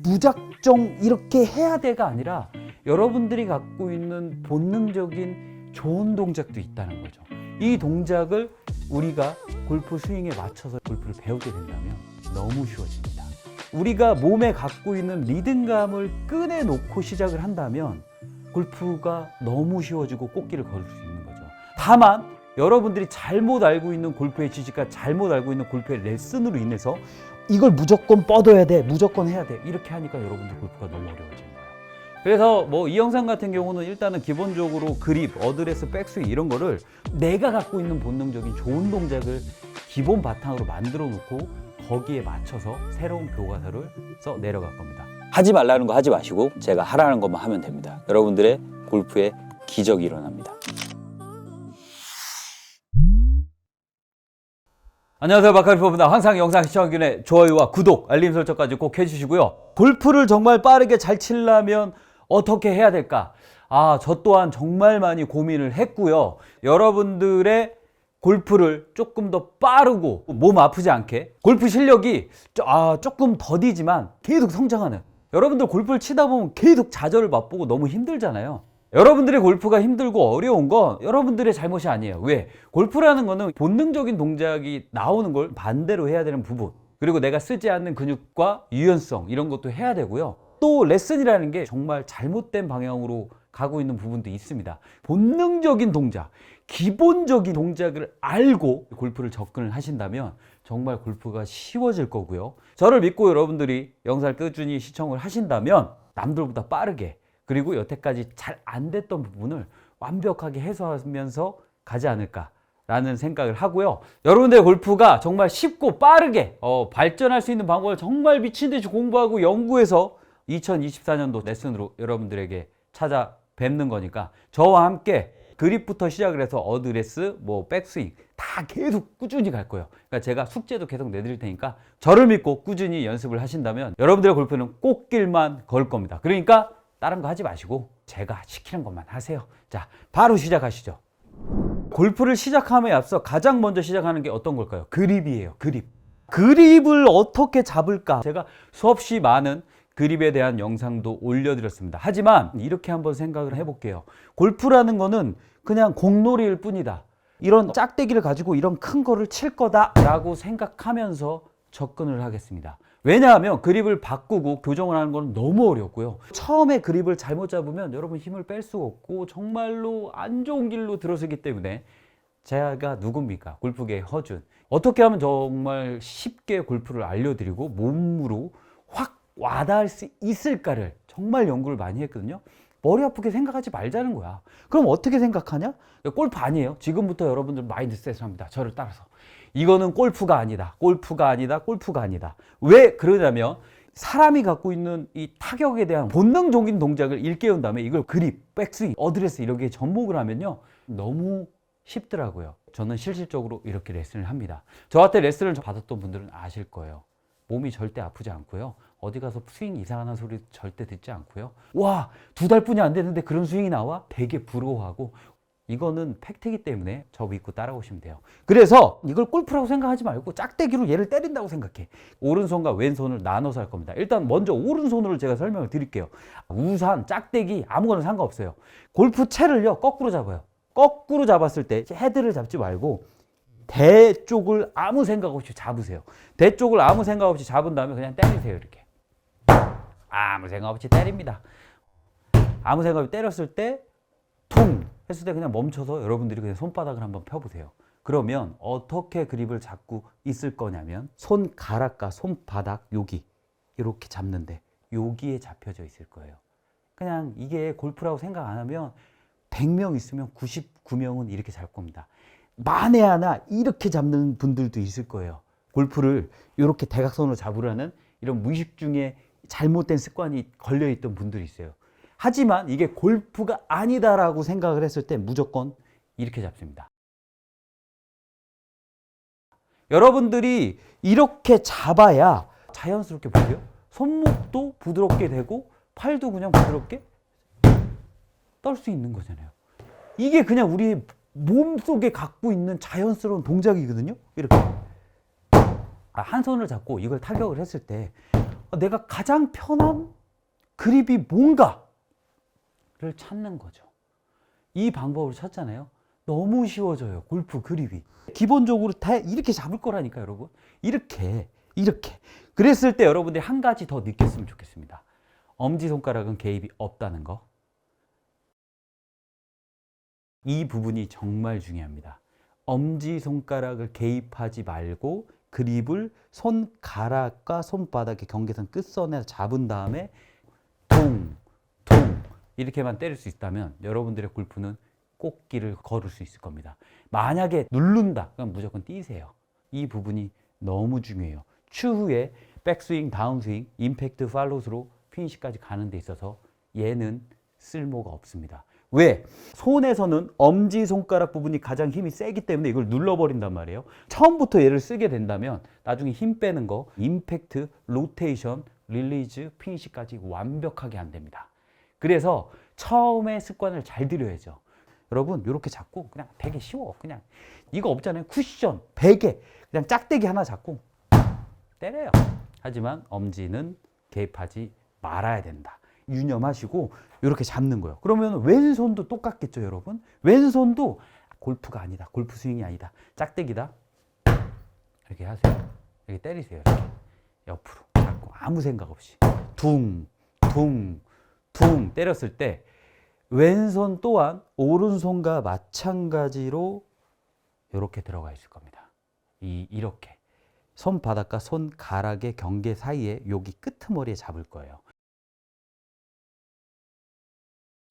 무작정 이렇게 해야 돼가 아니라 여러분들이 갖고 있는 본능적인 좋은 동작도 있다는 거죠. 이 동작을 우리가 골프 스윙에 맞춰서 골프를 배우게 된다면 너무 쉬워집니다. 우리가 몸에 갖고 있는 리듬감을 꺼내놓고 시작을 한다면 골프가 너무 쉬워지고 꽃길을 걸을 수 있는 거죠. 다만 여러분들이 잘못 알고 있는 골프의 지식과 잘못 알고 있는 골프의 레슨으로 인해서 이걸 무조건 뻗어야 돼, 무조건 해야 돼, 이렇게 하니까 여러분들 골프가 너무 어려워지는 거예요. 그래서 뭐 이 영상 같은 경우는 일단은 기본적으로 그립, 어드레스, 백스윙 이런 거를 내가 갖고 있는 본능적인 좋은 동작을 기본 바탕으로 만들어 놓고 거기에 맞춰서 새로운 교과서를 써 내려갈 겁니다. 하지 말라는 거 하지 마시고 제가 하라는 것만 하면 됩니다. 여러분들의 골프에 기적이 일어납니다. 안녕하세요, 마카리포입니다. 항상 영상 시청하기 전에 좋아요와 구독, 알림 설정까지 꼭 해주시고요. 골프를 정말 빠르게 잘 치려면 어떻게 해야 될까? 저 또한 정말 많이 고민을 했고요. 여러분들의 골프를 조금 더 빠르고 몸 아프지 않게 골프 실력이 조금 더디지만 계속 성장하는, 여러분들 골프를 치다 보면 계속 좌절을 맛보고 너무 힘들잖아요. 여러분들의 골프가 힘들고 어려운 건 여러분들의 잘못이 아니에요. 왜? 골프라는 거는 본능적인 동작이 나오는 걸 반대로 해야 되는 부분, 그리고 내가 쓰지 않는 근육과 유연성 이런 것도 해야 되고요. 또 레슨이라는 게 정말 잘못된 방향으로 가고 있는 부분도 있습니다. 본능적인 동작, 기본적인 동작을 알고 골프를 접근을 하신다면 정말 골프가 쉬워질 거고요. 저를 믿고 여러분들이 영상을 꾸준히 시청을 하신다면 남들보다 빠르게, 그리고 여태까지 잘 안 됐던 부분을 완벽하게 해소하면서 가지 않을까라는 생각을 하고요. 여러분들의 골프가 정말 쉽고 빠르게 발전할 수 있는 방법을 정말 미친듯이 공부하고 연구해서 2024년도 레슨으로 여러분들에게 찾아뵙는 거니까 저와 함께 그립부터 시작을 해서 어드레스, 백스윙 다 계속 꾸준히 갈 거예요. 그러니까 제가 숙제도 계속 내드릴 테니까 저를 믿고 꾸준히 연습을 하신다면 여러분들의 골프는 꽃길만 걸 겁니다. 그러니까 다른 거 하지 마시고 제가 시키는 것만 하세요. 자, 바로 시작하시죠. 골프를 시작함에 앞서 가장 먼저 시작하는 게 어떤 걸까요? 그립이에요. 그립을 어떻게 잡을까? 제가 수없이 많은 그립에 대한 영상도 올려드렸습니다. 하지만 이렇게 한번 생각을 해볼게요. 골프라는 거는 그냥 공놀이일 뿐이다, 이런 짝대기를 가지고 이런 큰 거를 칠 거다라고 생각하면서 접근을 하겠습니다. 왜냐하면 그립을 바꾸고 교정을 하는 건 너무 어렵고요. 처음에 그립을 잘못 잡으면 여러분 힘을 뺄 수가 없고 정말로 안 좋은 길로 들어서기 때문에 제가 누굽니까? 골프계의 허준. 어떻게 하면 정말 쉽게 골프를 알려드리고 몸으로 확 와닿을 수 있을까를 정말 연구를 많이 했거든요. 머리 아프게 생각하지 말자는 거야. 그럼 어떻게 생각하냐? 골프 아니에요. 지금부터 여러분들 마인드셋을 합니다. 저를 따라서. 이거는 골프가 아니다. 왜 그러냐면 사람이 갖고 있는 이 타격에 대한 본능적인 동작을 일깨운 다음에 이걸 그립, 백스윙, 어드레스 이렇게 접목을 하면요 너무 쉽더라고요. 저는 실질적으로 이렇게 레슨을 합니다. 저한테 레슨을 받았던 분들은 아실 거예요. 몸이 절대 아프지 않고요. 어디 가서 스윙 이상한 소리 절대 듣지 않고요. 와, 2달뿐이 안 됐는데 그런 스윙이 나와? 되게 부러워하고, 이거는 팩트이기 때문에 저 믿고 따라오시면 돼요. 그래서 이걸 골프라고 생각하지 말고 짝대기로 얘를 때린다고 생각해. 오른손과 왼손을 나눠서 할 겁니다. 일단 먼저 오른손으로 제가 설명을 드릴게요. 우산, 짝대기 아무거나 상관없어요. 골프 채를요 거꾸로 잡아요. 거꾸로 잡았을 때 헤드를 잡지 말고 대 쪽을 아무 생각 없이 잡으세요. 대 쪽을 아무 생각 없이 잡은 다음에 그냥 때리세요. 이렇게 아무 생각 없이 때립니다. 아무 생각 없이 때렸을 때 퉁 했을 때 그냥 멈춰서 여러분들이 그냥 손바닥을 한번 펴보세요. 그러면 어떻게 그립을 잡고 있을 거냐면 손가락과 손바닥 여기 이렇게 잡는데 여기에 잡혀져 있을 거예요. 그냥 이게 골프라고 생각 안 하면 100명 있으면 99명은 이렇게 잡을 겁니다. 만에 하나 이렇게 잡는 분들도 있을 거예요. 골프를 이렇게 대각선으로 잡으라는 이런 무의식 중에 잘못된 습관이 걸려있던 분들이 있어요. 하지만 이게 골프가 아니다라고 생각을 했을 때 무조건 이렇게 잡습니다. 여러분들이 이렇게 잡아야 자연스럽게 보세요. 손목도 부드럽게 되고 팔도 그냥 부드럽게 떨 수 있는 거잖아요. 이게 그냥 우리 몸속에 갖고 있는 자연스러운 동작이거든요. 이렇게 한 손을 잡고 이걸 타격을 했을 때 내가 가장 편한 그립이 뭔가를 찾는 거죠. 이 방법을 찾잖아요. 너무 쉬워져요. 골프 그립이. 기본적으로 다 이렇게 잡을 거라니까 여러분. 이렇게. 그랬을 때 여러분들이 한 가지 더 느꼈으면 좋겠습니다. 엄지손가락은 개입이 없다는 거. 이 부분이 정말 중요합니다. 엄지손가락을 개입하지 말고 그립을 손가락과 손바닥의 경계선 끝선에 잡은 다음에 퉁 이렇게만 때릴 수 있다면 여러분들의 골프는 꽃길을 걸을 수 있을 겁니다. 만약에 누른다 그럼 무조건 뛰세요. 이 부분이 너무 중요해요. 추후에 백스윙, 다운스윙, 임팩트, 팔로우스로 피니시까지 가는 데 있어서 얘는 쓸모가 없습니다. 왜? 손에서는 엄지손가락 부분이 가장 힘이 세기 때문에 이걸 눌러버린단 말이에요. 처음부터 얘를 쓰게 된다면 나중에 힘 빼는 거, 임팩트, 로테이션, 릴리즈, 피니시까지 완벽하게 안 됩니다. 그래서 처음에 습관을 잘 들여야죠. 여러분 이렇게 잡고 그냥 되게 쉬워. 그냥 이거 없잖아요. 쿠션, 베개 그냥 짝대기 하나 잡고 때려요. 하지만 엄지는 개입하지 말아야 된다. 유념하시고 이렇게 잡는 거예요. 그러면 왼손도 똑같겠죠, 여러분? 왼손도 골프가 아니다. 골프 스윙이 아니다. 짝대기다. 이렇게 하세요. 이렇게 때리세요. 이렇게 옆으로 잡고 아무 생각 없이 둥 때렸을 때 왼손 또한 오른손과 마찬가지로 이렇게 들어가 있을 겁니다. 이렇게 손바닥과 손가락의 경계 사이에 여기 끄트머리에 잡을 거예요.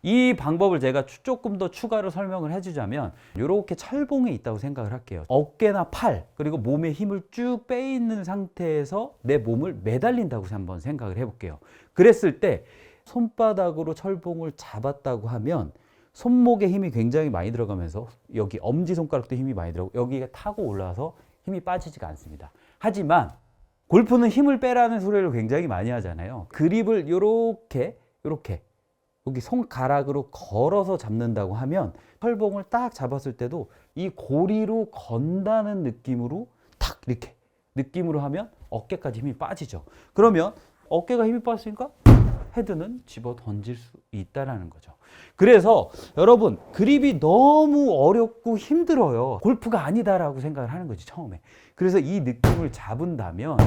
이 방법을 제가 조금 더 추가로 설명을 해주자면 이렇게 철봉이 있다고 생각을 할게요. 어깨나 팔 그리고 몸에 힘을 쭉 빼있는 상태에서 내 몸을 매달린다고 한번 생각을 해볼게요. 그랬을 때 손바닥으로 철봉을 잡았다고 하면 손목에 힘이 굉장히 많이 들어가면서 여기 엄지손가락도 힘이 많이 들어가고 여기가 타고 올라와서 힘이 빠지지가 않습니다. 하지만 골프는 힘을 빼라는 소리를 굉장히 많이 하잖아요. 그립을 이렇게 여기 손가락으로 걸어서 잡는다고 하면 철봉을 딱 잡았을 때도 이 고리로 건다는 느낌으로 탁 이렇게 느낌으로 하면 어깨까지 힘이 빠지죠. 그러면 어깨가 힘이 빠졌으니까 헤드는 집어 던질 수 있다라는 거죠. 그래서 여러분 그립이 너무 어렵고 힘들어요. 골프가 아니다라고 생각을 하는 거지 처음에. 그래서 이 느낌을 잡은다면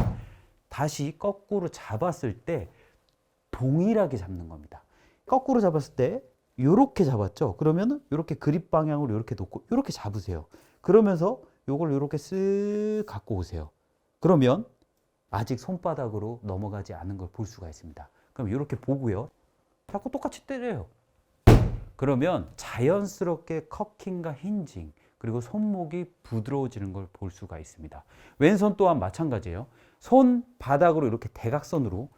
다시 거꾸로 잡았을 때 동일하게 잡는 겁니다. 거꾸로 잡았을 때 이렇게 잡았죠. 그러면은 이렇게 그립 방향으로 이렇게 놓고 이렇게 잡으세요. 그러면서 이걸 이렇게 쓱 갖고 오세요. 그러면 아직 손바닥으로 넘어가지 않은 걸 볼 수가 있습니다. 그럼 이렇게 보고요. 자꾸 똑같이 때려요. 그러면 자연스럽게 커킹과 힌징 그리고 손목이 부드러워지는 걸 볼 수가 있습니다. 왼손 또한 마찬가지예요. 손바닥으로 이렇게 대각선으로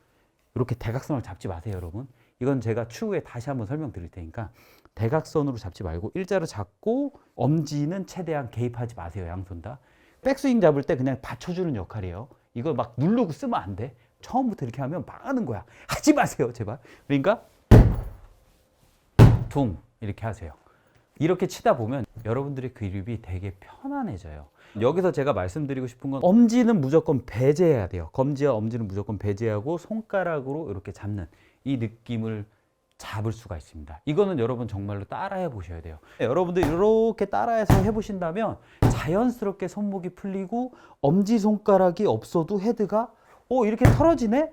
이렇게 대각선을 잡지 마세요, 여러분. 이건 제가 추후에 다시 한번 설명드릴 테니까 대각선으로 잡지 말고 일자로 잡고 엄지는 최대한 개입하지 마세요, 양손 다. 백스윙 잡을 때 그냥 받쳐주는 역할이에요. 이거 막 누르고 쓰면 안 돼. 처음부터 이렇게 하면 망하는 거야. 하지 마세요, 제발. 그러니까 둥 이렇게 하세요. 이렇게 치다 보면 여러분들의 그립이 되게 편안해져요. 여기서 제가 말씀드리고 싶은 건 엄지는 무조건 배제해야 돼요. 검지와 엄지는 무조건 배제하고 손가락으로 이렇게 잡는 이 느낌을 잡을 수가 있습니다. 이거는 여러분 정말로 따라해 보셔야 돼요. 여러분들 이렇게 따라해서 해보신다면 자연스럽게 손목이 풀리고 엄지손가락이 없어도 헤드가 이렇게 털어지네?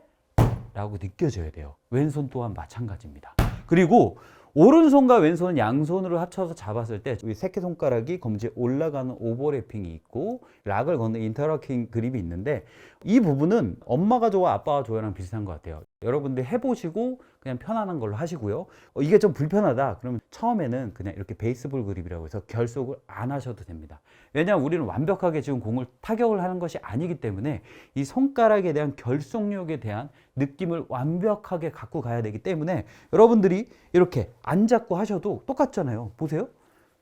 라고 느껴져야 돼요. 왼손 또한 마찬가지입니다. 그리고 오른손과 왼손은 양손으로 합쳐서 잡았을 때 새끼손가락이 검지에 올라가는 오버래핑이 있고 락을 걷는 인터락킹 그립이 있는데 이 부분은 엄마가 좋아 아빠가 좋아랑 비슷한 것 같아요. 여러분들 해보시고 그냥 편안한 걸로 하시고요. 이게 좀 불편하다 그러면 처음에는 그냥 이렇게 베이스볼 그립이라고 해서 결속을 안 하셔도 됩니다. 왜냐하면 우리는 완벽하게 지금 공을 타격을 하는 것이 아니기 때문에 이 손가락에 대한 결속력에 대한 느낌을 완벽하게 갖고 가야 되기 때문에 여러분들이 이렇게 안 잡고 하셔도 똑같잖아요. 보세요.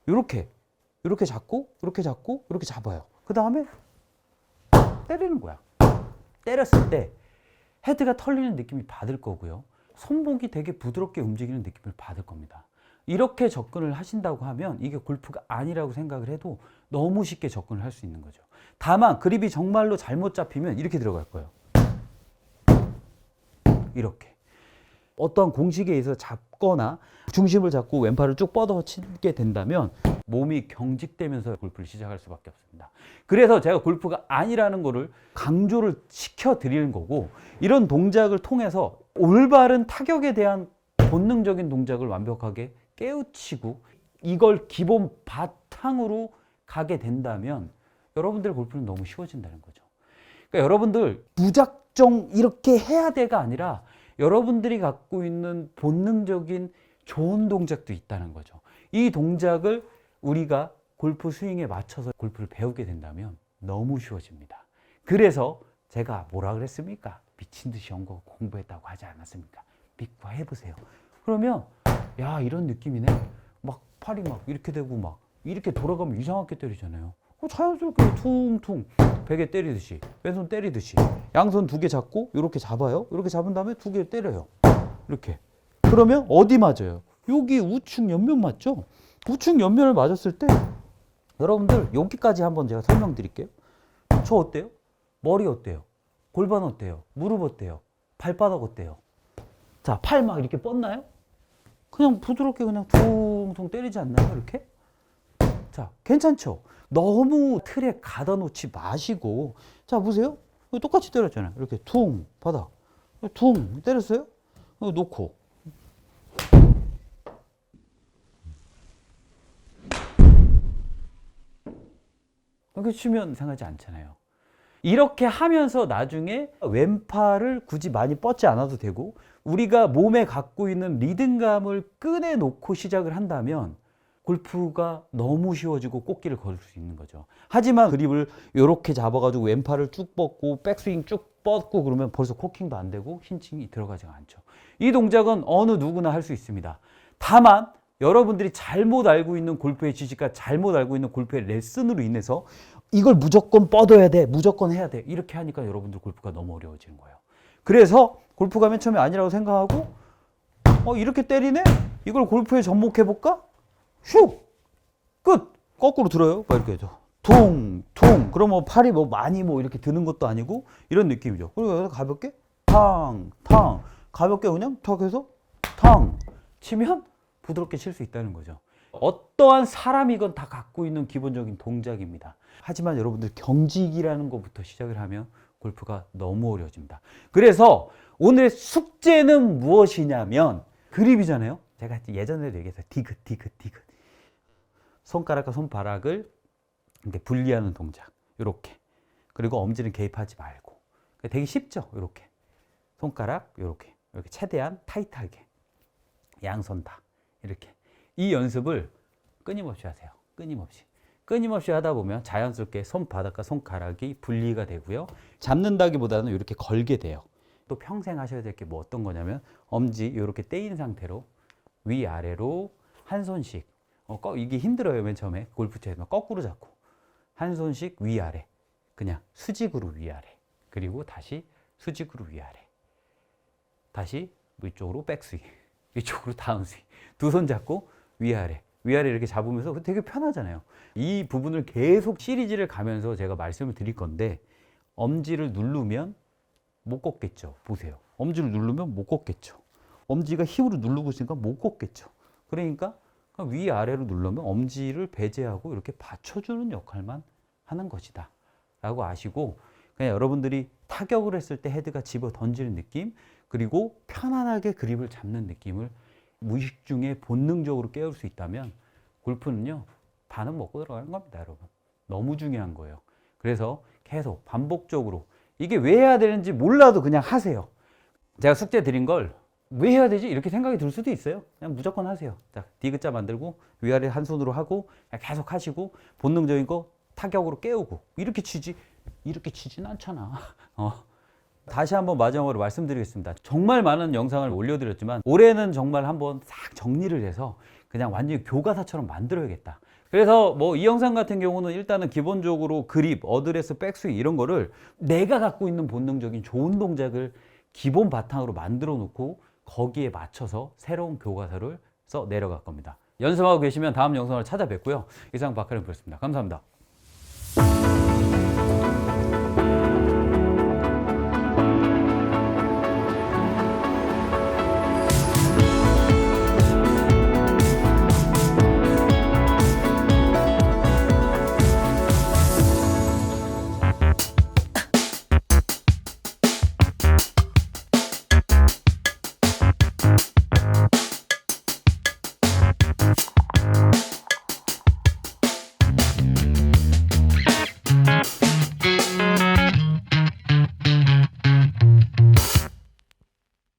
이렇게 잡고 이렇게 잡아요. 그 다음에 때리는 거야. 때렸을 때 헤드가 털리는 느낌이 받을 거고요. 손목이 되게 부드럽게 움직이는 느낌을 받을 겁니다. 이렇게 접근을 하신다고 하면 이게 골프가 아니라고 생각을 해도 너무 쉽게 접근을 할 수 있는 거죠. 다만 그립이 정말로 잘못 잡히면 이렇게 들어갈 거예요. 이렇게. 어떠한 공식에 의해서 잡거나 중심을 잡고 왼팔을 쭉 뻗어치게 된다면 몸이 경직되면서 골프를 시작할 수밖에 없습니다. 그래서 제가 골프가 아니라는 거를 강조를 시켜드리는 거고, 이런 동작을 통해서 올바른 타격에 대한 본능적인 동작을 완벽하게 깨우치고 이걸 기본 바탕으로 가게 된다면 여러분들 골프는 너무 쉬워진다는 거죠. 그러니까 여러분들 무작정 이렇게 해야 돼가 아니라 여러분들이 갖고 있는 본능적인 좋은 동작도 있다는 거죠. 이 동작을 우리가 골프 스윙에 맞춰서 골프를 배우게 된다면 너무 쉬워집니다. 그래서 제가 뭐라 그랬습니까? 미친 듯이 연구 공부했다고 하지 않았습니까? 믿고 해보세요. 그러면 야, 이런 느낌이네. 막 팔이 막 이렇게 되고 막 이렇게 돌아가면 이상하게 때리잖아요. 자연스럽게 퉁퉁 베개 때리듯이, 왼손 때리듯이 양손 2개 잡고 이렇게 잡아요. 이렇게 잡은 다음에 2개 때려요. 이렇게. 그러면 어디 맞아요? 여기 우측 옆면 맞죠? 우측 옆면을 맞았을 때 여러분들 여기까지 한번 제가 설명드릴게요. 저 어때요? 머리 어때요? 골반 어때요? 무릎 어때요? 발바닥 어때요? 자, 팔 막 이렇게 뻗나요? 그냥 부드럽게 그냥 퉁퉁 때리지 않나요? 이렇게? 자, 괜찮죠? 너무 틀에 가다 놓지 마시고, 자, 보세요. 똑같이 때렸잖아요. 이렇게 퉁, 바닥. 퉁, 때렸어요? 놓고. 이렇게 치면 이상하지 않잖아요. 이렇게 하면서 나중에 왼팔을 굳이 많이 뻗지 않아도 되고, 우리가 몸에 갖고 있는 리듬감을 꺼내놓고 시작을 한다면 골프가 너무 쉬워지고 꽃길을 걸을 수 있는 거죠. 하지만 그립을 이렇게 잡아가지고 왼팔을 쭉 뻗고 백스윙 쭉 뻗고 그러면 벌써 코킹도 안 되고 흰칭이 들어가지가 않죠. 이 동작은 어느 누구나 할 수 있습니다. 다만 여러분들이 잘못 알고 있는 골프의 지식과 잘못 알고 있는 골프의 레슨으로 인해서 이걸 무조건 뻗어야 돼, 무조건 해야 돼, 이렇게 하니까 여러분들 골프가 너무 어려워지는 거예요. 그래서 골프가 맨 처음에 아니라고 생각하고 이렇게 때리네? 이걸 골프에 접목해볼까? 슉! 끝! 거꾸로 들어요. 막 이렇게 해서 퉁! 퉁! 그럼 팔이 많이 이렇게 드는 것도 아니고 이런 느낌이죠. 그리고 여기서 가볍게 탕! 탕! 가볍게 그냥 탁 해서 탕! 치면 부드럽게 칠 수 있다는 거죠. 어떠한 사람이건 다 갖고 있는 기본적인 동작입니다. 하지만 여러분들 경직이라는 것부터 시작을 하면 골프가 너무 어려워집니다. 그래서 오늘의 숙제는 무엇이냐면 그립이잖아요. 제가 예전에도 얘기했어요. 디귿. 손가락과 손바닥을 분리하는 동작. 이렇게. 그리고 엄지는 개입하지 말고. 되게 쉽죠? 이렇게. 손가락 이렇게 최대한 타이트하게. 양손 다. 이렇게. 이 연습을 끊임없이 하세요. 끊임없이 하다 보면 자연스럽게 손바닥과 손가락이 분리가 되고요. 잡는다기보다는 이렇게 걸게 돼요. 또 평생 하셔야 될 게 어떤 거냐면 엄지 이렇게 떼인 상태로 위아래로 한 손씩 이게 힘들어요. 맨 처음에 골프채에서 거꾸로 잡고 한 손씩 위아래, 그냥 수직으로 위아래, 그리고 다시 수직으로 위아래, 다시 이쪽으로 백스윙, 이쪽으로 다운스윙, 두 손 잡고 위아래 이렇게 잡으면서 되게 편하잖아요. 이 부분을 계속 시리즈를 가면서 제가 말씀을 드릴 건데 엄지를 누르면 못 걷겠죠. 보세요. 엄지를 누르면 못 걷겠죠. 엄지가 힘으로 누르고 있으니까 못 걷겠죠. 그러니까 위아래로 누르면 엄지를 배제하고 이렇게 받쳐주는 역할만 하는 것이다 라고 아시고, 그냥 여러분들이 타격을 했을 때 헤드가 집어 던지는 느낌, 그리고 편안하게 그립을 잡는 느낌을 무의식 중에 본능적으로 깨울 수 있다면 골프는요 반은 먹고 들어가는 겁니다. 여러분, 너무 중요한 거예요. 그래서 계속 반복적으로 이게 왜 해야 되는지 몰라도 그냥 하세요. 제가 숙제 드린 걸 왜 해야 되지? 이렇게 생각이 들 수도 있어요. 그냥 무조건 하세요. 자, 디귿자 만들고 위아래 한 손으로 하고 계속 하시고 본능적인 거 타격으로 깨우고 이렇게 치진 않잖아. 다시 한번 마지막으로 말씀드리겠습니다. 정말 많은 영상을 올려드렸지만 올해는 정말 한번 싹 정리를 해서 그냥 완전히 교과서처럼 만들어야겠다. 그래서 이 영상 같은 경우는 일단은 기본적으로 그립, 어드레스, 백스윙 이런 거를 내가 갖고 있는 본능적인 좋은 동작을 기본 바탕으로 만들어 놓고 거기에 맞춰서 새로운 교과서를 써 내려갈 겁니다. 연습하고 계시면 다음 영상을 찾아뵙고요. 이상 박하림 프로였습니다. 감사합니다.